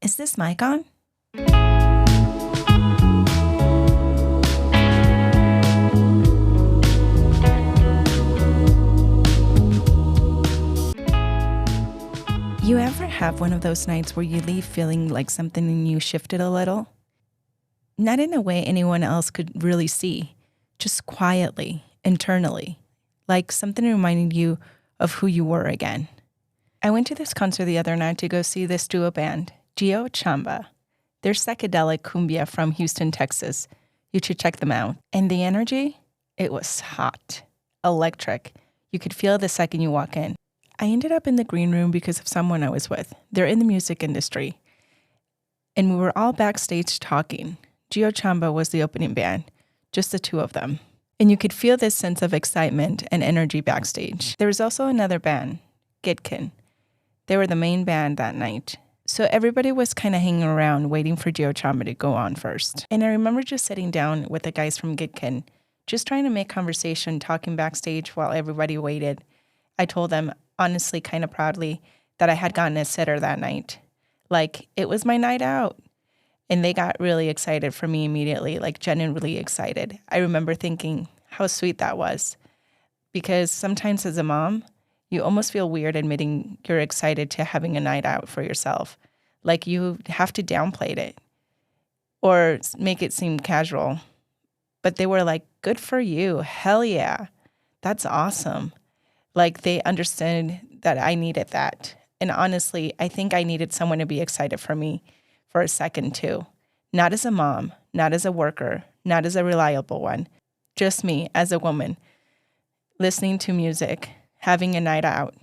Is this mic on? You ever have one of those nights where you leave feeling like something in you shifted a little? Not in a way anyone else could really see, just quietly, internally, like something reminded you of who you were again. I went to this concert the other night to go see this duo band, Gio Chamba. They're psychedelic cumbia from Houston, Texas. You should check them out. And the energy? It was hot, electric. You could feel it the second you walk in. I ended up in the green room because of someone I was with. They're in the music industry. And we were all backstage talking. Gio Chamba was the opening band, just the two of them. And you could feel this sense of excitement and energy backstage. There was also another band, Workin. They were the main band that night. So everybody was kind of hanging around waiting for Gio Chamba to go on first. And I remember just sitting down with the guys from Workin, just trying to make conversation, talking backstage while everybody waited. I told them, honestly, kind of proudly, that I had gotten a sitter that night. Like, it was my night out. And they got really excited for me immediately, like genuinely excited. I remember thinking how sweet that was. Because sometimes as a mom, you almost feel weird admitting you're excited to having a night out for yourself. Like you have to downplay it or make it seem casual. But they were like, good for you. Hell yeah. That's awesome. Like they understood that I needed that. And honestly, I think I needed someone to be excited for me for a second too. Not as a mom, not as a worker, not as a reliable one. Just me as a woman, listening to music, having a night out.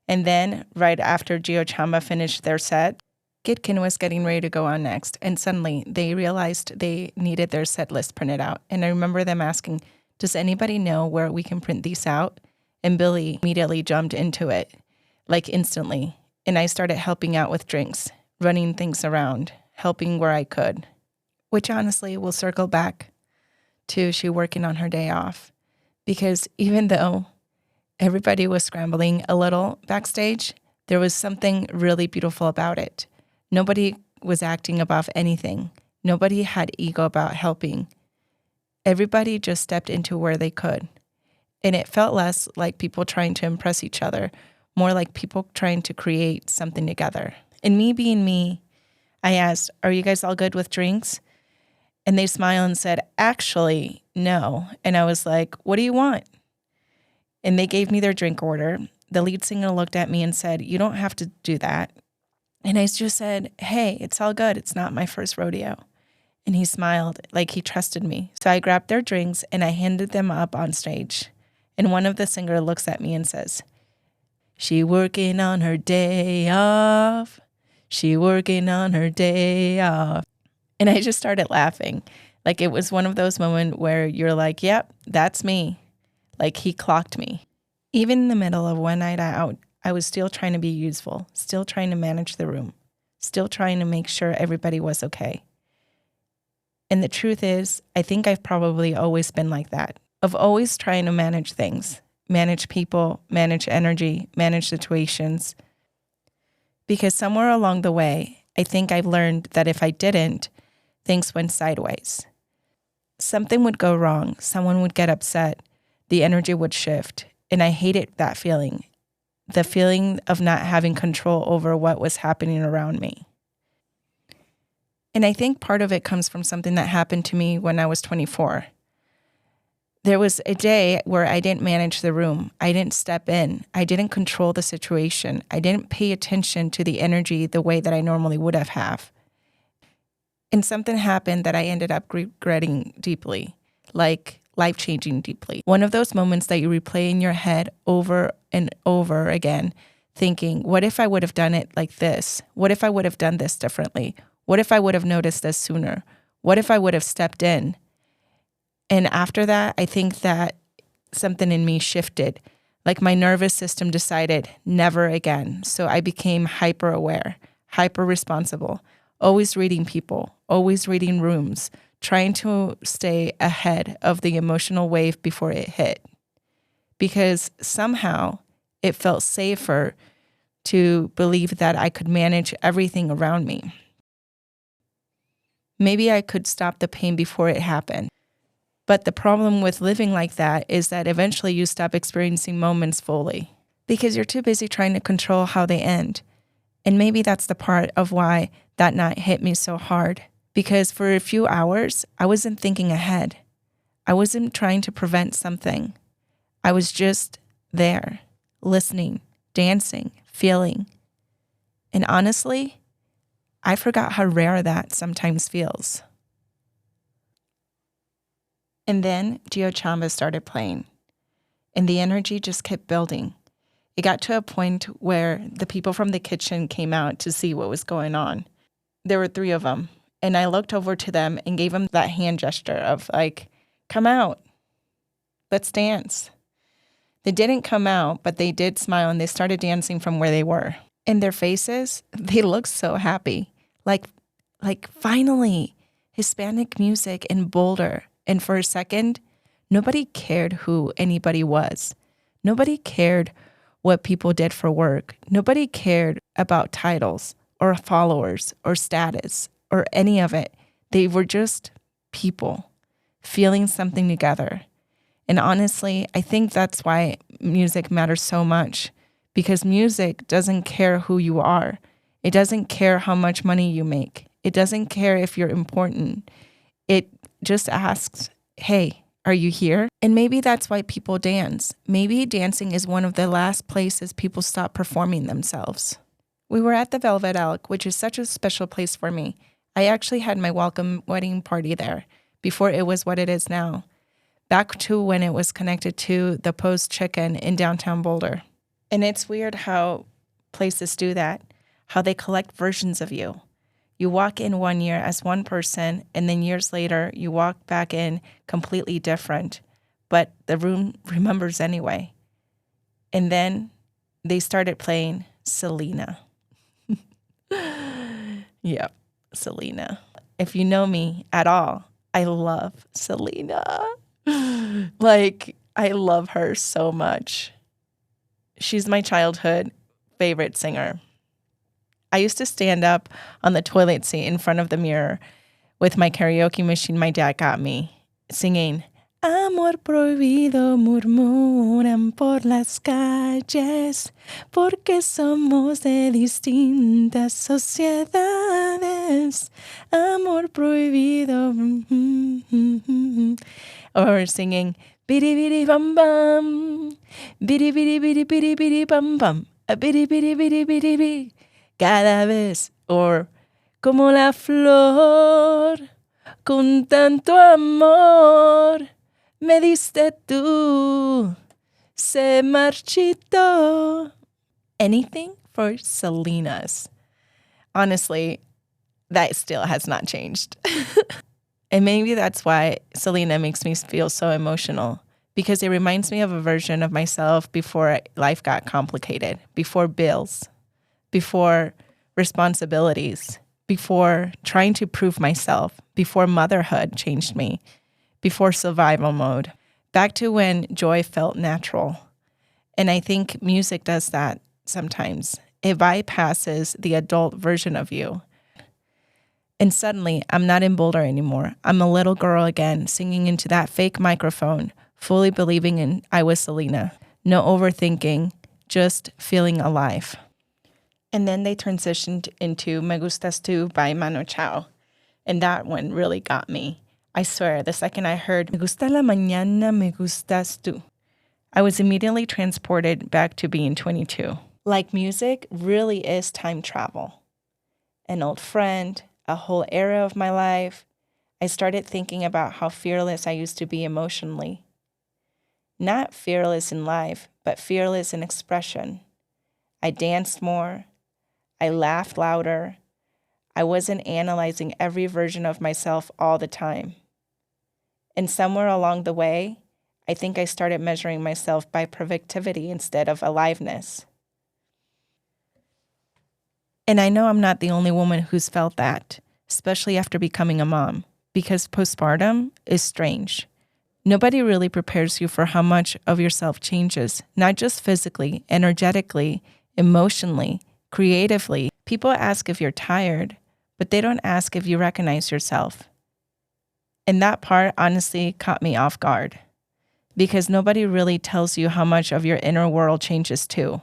And then right after Gio Chamba finished their set, Workin was getting ready to go on next. And suddenly they realized they needed their set list printed out. And I remember them asking, does anybody know where we can print these out? And Billy immediately jumped into it, like instantly. And I started helping out with drinks, running things around, helping where I could. Which honestly will circle back to she working on her day off. Because even though everybody was scrambling a little backstage, there was something really beautiful about it. Nobody was acting above anything. Nobody had ego about helping. Everybody just stepped into where they could. And it felt less like people trying to impress each other, more like people trying to create something together. And me being me, I asked, are you guys all good with drinks? And they smiled and said, actually, no. And I was like, what do you want? And they gave me their drink order. The lead singer looked at me and said, you don't have to do that. And I just said, hey, it's all good. It's not my first rodeo. And he smiled like he trusted me. So I grabbed their drinks and I handed them up on stage. And one of the singers looks at me and says, she working on her day off. She working on her day off. And I just started laughing. Like it was one of those moments where you're like, yep, that's me. Like he clocked me. Even in the middle of one night out, I was still trying to be useful, still trying to manage the room, still trying to make sure everybody was okay. And the truth is, I think I've probably always been like that, of always trying to manage things, manage people, manage energy, manage situations. Because somewhere along the way, I think I've learned that if I didn't, things went sideways. Something would go wrong, someone would get upset, the energy would shift, and I hated that feeling, the feeling of not having control over what was happening around me. And I think part of it comes from something that happened to me when I was 24. There was a day where I didn't manage the room. I didn't step in. I didn't control the situation. I didn't pay attention to the energy the way that I normally would have. And something happened that I ended up regretting deeply, like life-changing deeply. One of those moments that you replay in your head over and over again, thinking, what if I would have done it like this? What if I would have done this differently? What if I would have noticed this sooner? What if I would have stepped in? And after that, I think that something in me shifted. Like my nervous system decided never again. So I became hyper aware, hyper responsible, always reading people, always reading rooms, trying to stay ahead of the emotional wave before it hit. Because somehow it felt safer to believe that I could manage everything around me. Maybe I could stop the pain before it happened. But the problem with living like that is that eventually you stop experiencing moments fully because you're too busy trying to control how they end. And maybe that's the part of why that night hit me so hard. Because for a few hours, I wasn't thinking ahead. I wasn't trying to prevent something. I was just there, listening, dancing, feeling. And honestly, I forgot how rare that sometimes feels. And then Gio Chamba started playing, and the energy just kept building. It got to a point where the people from the kitchen came out to see what was going on. There were 3 of them, and I looked over to them and gave them that hand gesture of like, come out, let's dance. They didn't come out, but they did smile, and they started dancing from where they were. And their faces, they looked so happy. Like finally, Hispanic music in Boulder. And for a second, nobody cared who anybody was. Nobody cared what people did for work. Nobody cared about titles or followers or status or any of it. They were just people feeling something together. And honestly, I think that's why music matters so much, because music doesn't care who you are. It doesn't care how much money you make. It doesn't care if you're important. It just asks, hey, are you here? And maybe that's why people dance. Maybe dancing is one of the last places people stop performing themselves. We were at the Velvet Elk, which is such a special place for me. I actually had my welcome wedding party there before it was what it is now, back to when it was connected to the Post Chicken in downtown Boulder. And it's weird how places do that, how they collect versions of you. You walk in one year as one person, and then years later, you walk back in completely different, but the room remembers anyway. And then they started playing Selena. Yeah, Selena. If you know me at all, I love Selena. I love her so much. She's my childhood favorite singer. I used to stand up on the toilet seat in front of the mirror with my karaoke machine my dad got me, singing, Amor prohibido murmuran por las calles, porque somos de distintas sociedades. Amor prohibido. Or singing, bidi bidi bum bum, bidi bidi bidi bidi bidi bum bum, a bidi bidi bidi bidi bidi. Cada vez, or como la flor, con tanto amor, me diste tú, se marchito. Anything for Selena's. Honestly, that still has not changed. And maybe that's why Selena makes me feel so emotional, because it reminds me of a version of myself before life got complicated, before bills, before responsibilities, before trying to prove myself, before motherhood changed me, before survival mode, back to when joy felt natural. And I think music does that sometimes. It bypasses the adult version of you. And suddenly, I'm not in Boulder anymore. I'm a little girl again, singing into that fake microphone, fully believing I was Selena. No overthinking, just feeling alive. And then they transitioned into Me Gustas Tu by Mano Chao. And that one really got me. I swear, the second I heard Me gusta la mañana, me gustas tú, I was immediately transported back to being 22. Like music really is time travel. An old friend, a whole era of my life. I started thinking about how fearless I used to be emotionally. Not fearless in life, but fearless in expression. I danced more. I laughed louder. I wasn't analyzing every version of myself all the time. And somewhere along the way, I think I started measuring myself by productivity instead of aliveness. And I know I'm not the only woman who's felt that, especially after becoming a mom, because postpartum is strange. Nobody really prepares you for how much of yourself changes, not just physically, energetically, emotionally, creatively. People ask if you're tired, but they don't ask if you recognize yourself. And that part honestly caught me off guard, because nobody really tells you how much of your inner world changes too.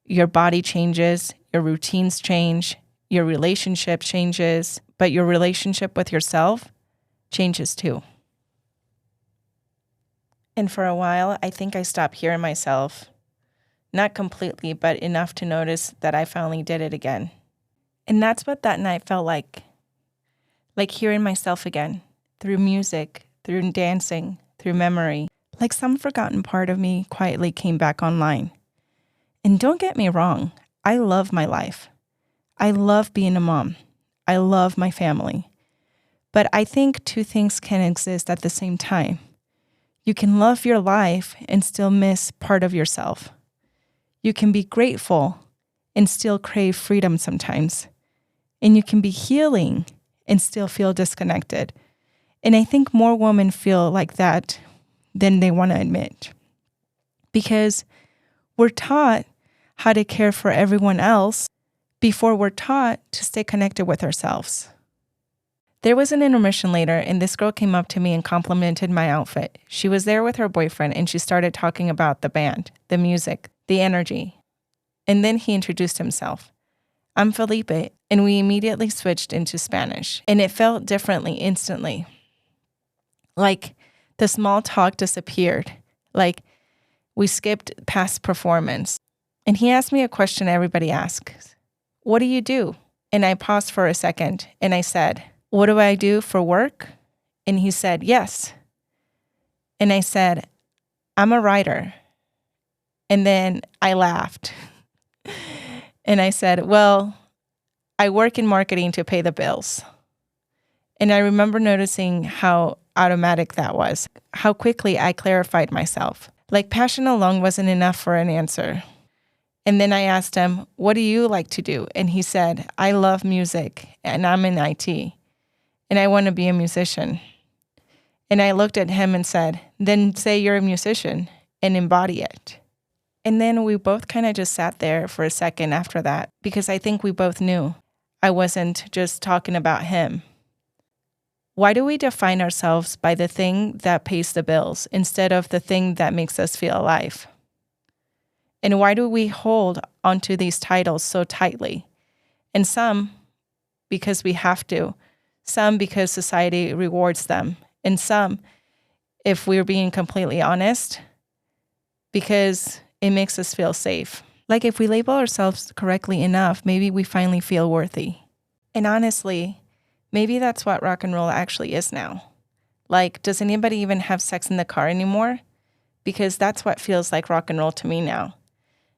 Your body changes, your routines change, your relationship changes, but your relationship with yourself changes too. And for a while, I think I stopped hearing myself. Not completely, but enough to notice that I finally did it again. And that's what that night felt like hearing myself again, through music, through dancing, through memory. Like some forgotten part of me quietly came back online. And don't get me wrong, I love my life. I love being a mom. I love my family. But I think two things can exist at the same time. You can love your life and still miss part of yourself. You can be grateful and still crave freedom sometimes. And you can be healing and still feel disconnected. And I think more women feel like that than they want to admit. Because we're taught how to care for everyone else before we're taught to stay connected with ourselves. There was an intermission later, and this girl came up to me and complimented my outfit. She was there with her boyfriend, and she started talking about the band, the music, the energy. And then he introduced himself. I'm Felipe, and we immediately switched into Spanish, and it felt differently instantly. Like the small talk disappeared, like we skipped past performance. And he asked me a question everybody asks. What do you do? And I paused for a second, and I said, what do I do for work? And he said, yes. And I said, I'm a writer. And then I laughed. And I said, well, I work in marketing to pay the bills. And I remember noticing how automatic that was, how quickly I clarified myself. Like passion alone wasn't enough for an answer. And then I asked him, what do you like to do? And he said, I love music and I'm in IT. And I want to be a musician. And I looked at him and said, then say you're a musician and embody it. And then we both kind of just sat there for a second after that, because I think we both knew I wasn't just talking about him. Why do we define ourselves by the thing that pays the bills instead of the thing that makes us feel alive? And why do we hold onto these titles so tightly? And some because we have to, some because society rewards them, and some, if we're being completely honest, because it makes us feel safe. Like if we label ourselves correctly enough, maybe we finally feel worthy. And honestly, maybe that's what rock and roll actually is now. Like, does anybody even have sex in the car anymore? Because that's what feels like rock and roll to me now.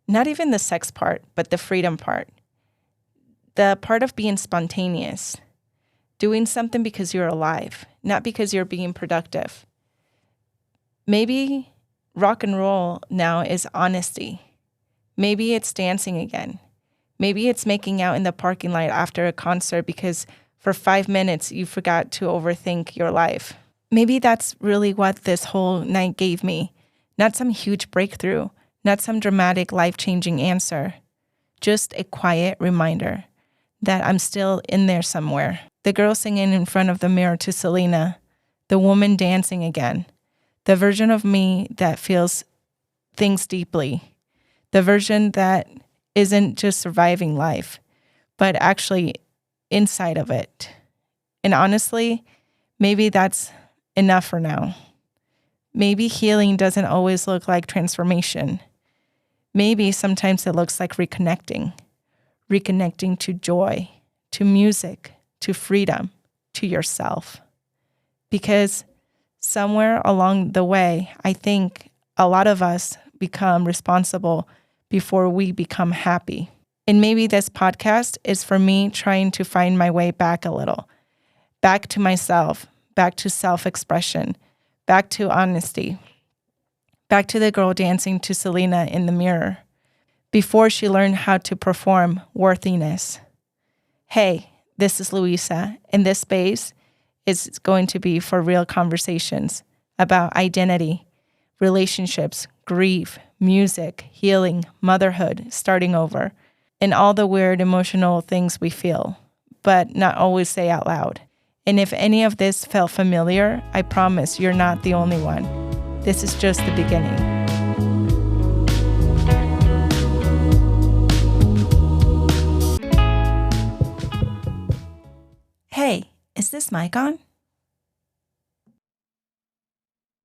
Not even the sex part, but the freedom part. The part of being spontaneous. Doing something because you're alive, not because you're being productive. Maybe rock and roll now is honesty. Maybe it's dancing again. Maybe it's making out in the parking lot after a concert because for 5 minutes you forgot to overthink your life. Maybe that's really what this whole night gave me. Not some huge breakthrough, not some dramatic life-changing answer. Just a quiet reminder that I'm still in there somewhere. The girl singing in front of the mirror to Selena, the woman dancing again, the version of me that feels things deeply, the version that isn't just surviving life, but actually inside of it. And honestly, maybe that's enough for now. Maybe healing doesn't always look like transformation. Maybe sometimes it looks like reconnecting to joy, to music, to freedom, to yourself. Because somewhere along the way, I think a lot of us become responsible before we become happy. And maybe this podcast is for me trying to find my way back a little, back to myself, back to self-expression, back to honesty, back to the girl dancing to Selena in the mirror before she learned how to perform worthiness. Hey, this is Luisa, and this space is going to be for real conversations about identity, relationships, grief, music, healing, motherhood, starting over, and all the weird emotional things we feel. but not always say out loud. And if any of this felt familiar, I promise you're not the only one. This is just the beginning. Hey, is this mic on?